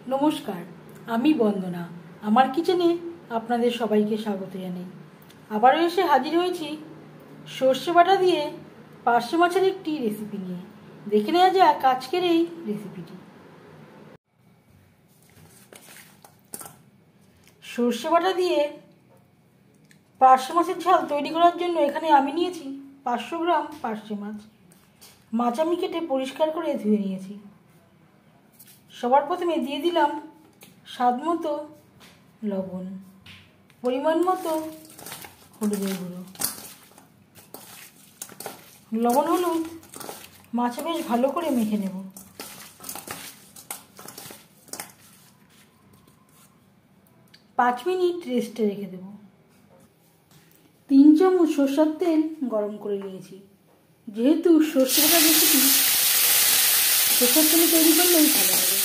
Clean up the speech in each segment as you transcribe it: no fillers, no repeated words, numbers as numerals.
নমস্কার, আমি বন্দনা। আমার কিচেনে আপনাদের সবাইকে স্বাগত জানাই। আবারও এসে হাজির হয়েছি সর্ষে বাটা দিয়ে পার্শে মাছের একটি রেসিপি নিয়ে। দেখে নেওয়া যাক আজকের এই রেসিপিটি। সর্ষে বাটা দিয়ে পার্শে মাছের ঝাল তৈরি করার জন্য এখানে আমি নিয়েছি 500 গ্রাম পার্শে মাছ। মাছ আমি কেটে পরিষ্কার করে ধুয়ে নিয়েছি। সবার প্রথমে দিয়ে দিলাম স্বাদ মতো লবণ, পরিমাণ মতো হলুদের গুঁড়ো। লবণ হলুদ মাছে বেশ ভালো করে মেখে নেব। পাঁচ মিনিট রেস্টে রেখে দেব। 3 চামচ সরষের তেল গরম করে নিয়েছি। যেহেতু সর্ষে বাটা রেসিপি সরষের তেলে তৈরি করলেই ভালো হবে।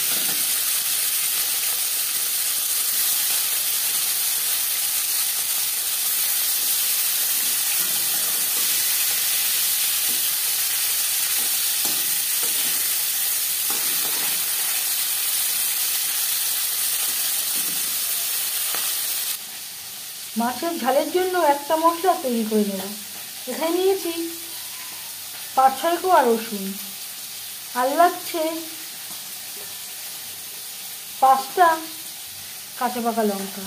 মাছের ঝালের জন্য একটা মশলা তৈরি করে নেব। এখানে নিয়েছি 5-6 কোয়া রসুন, আর লাগছে 5টা কাঁচা পাকা লঙ্কা,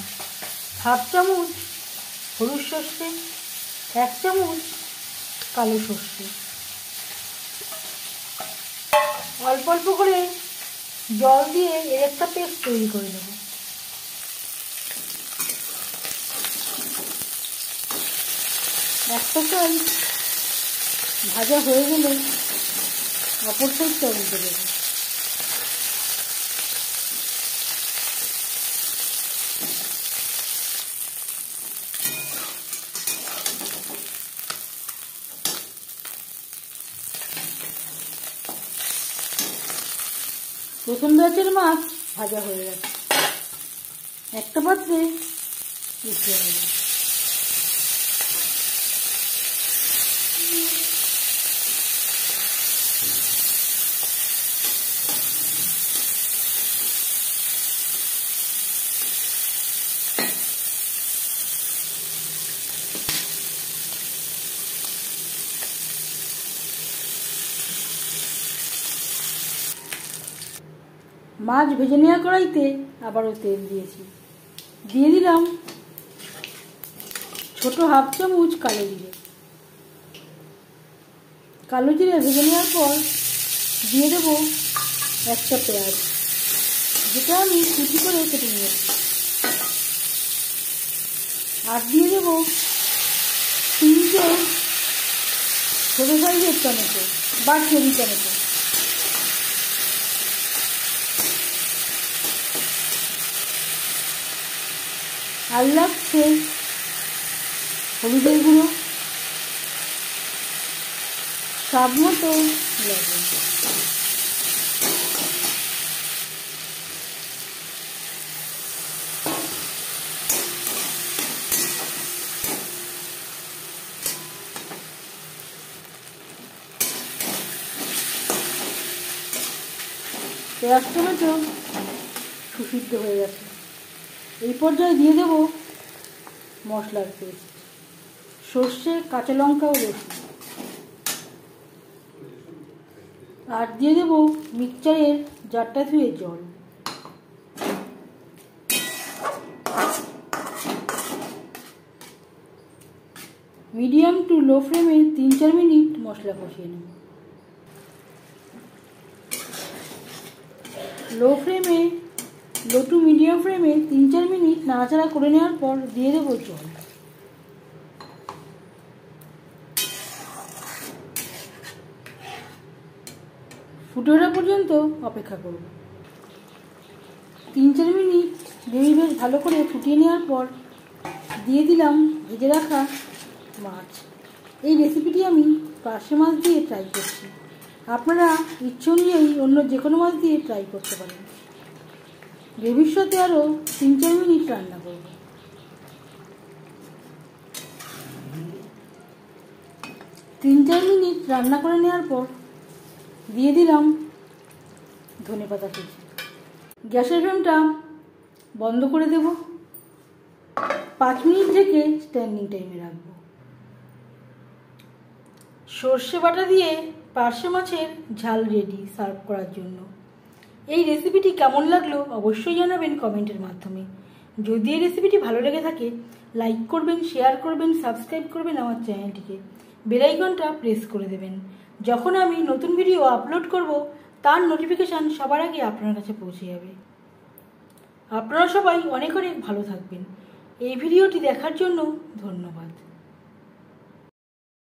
1/2 চামচ হলুদ সর্ষে, 1 চামচ কালো সর্ষে। অল্প অল্প করে জল দিয়ে এর একটা পেস্ট তৈরি করে নেব। একটা সাইড ভাজা হয়ে গেলে অপর সাইডটা উল্টে দেবো। প্রথম ব্যাচের মাছ ভাজা হয়ে গেছে। একটা পাত্রে উঠিয়ে নেব। মাছ ভেজে নেওয়া কড়াইতে আবারও তেল দিয়েছি। দিয়ে দিলাম ছোট 1/2 চামচ কালো জিরে। কালো জিরে ভেজে নেওয়ার পর দিয়ে দেবো একটা পেঁয়াজ, যেটা আমি কুচি করে কেটে নিয়েছি। আর দিয়ে দেবো 3টে ছোটো সাইজের টমেটো বা চেরি টমেটো। আর লাগছে হলুদের গুঁড়ো, স্বাদ মতো লবণ। পেঁয়াজ টমেটো সুসিদ্ধ হয়ে গেছে। এই পর্যায়ে দিয়ে দেব মশলার পেস্ট, সর্ষে, কাঁচা লঙ্কা ও রসুন। আর দিয়ে দেব মিক্সচারের জারটা ধুয়ে জল। মিডিয়াম টু লো ফ্লেমে 3-4 মিনিট মশলা কষিয়ে নেব। লো টু মিডিয়াম ফ্লেমে 3-4 মিনিট নাড়াচাড়া করে নেওয়ার পর দিয়ে দেবো জল। ফুটে ওঠা পর্যন্ত অপেক্ষা করব। 3-4 মিনিট গ্রেভি বেশ ভালো করে ফুটিয়ে নেওয়ার পর দিয়ে দিলাম ভেজে রাখা মাছ। এই রেসিপিটি আমি পার্শে মাছ দিয়ে ট্রাই করছি। আপনারা ইচ্ছে অনুযায়ী অন্য যে কোনো মাছ দিয়ে ট্রাই করতে পারেন। গ্রেভির সাথে আরও 3-4 মিনিট রান্না করব। 3-4 মিনিট রান্না করে নেওয়ার পর দিয়ে দিলাম ধনেপাতা কুচি। গ্যাসের ফ্লেমটা বন্ধ করে দেব। 5 মিনিট থেকে স্ট্যান্ডিং টাইমে রাখবো। সর্ষে বাটা দিয়ে পার্শে মাছের ঝাল রেডি সার্ভ করার জন্য। এই রেসিপিটি কেমন লাগলো অবশ্যই জানাবেন কমেন্টের মাধ্যমে। যদি এই রেসিপিটি ভালো লেগে থাকে লাইক করবেন, শেয়ার করবেন, সাবস্ক্রাইব করবেন আমার চ্যানেলটিকে, বেল আইকনটা প্রেস করে দেবেন। যখন আমি নতুন ভিডিও আপলোড করব তার নোটিফিকেশান সবার আগে আপনার কাছে পৌঁছে যাবে। আপনারা সবাই অনেক অনেক ভালো থাকবেন। এই ভিডিওটি দেখার জন্য ধন্যবাদ।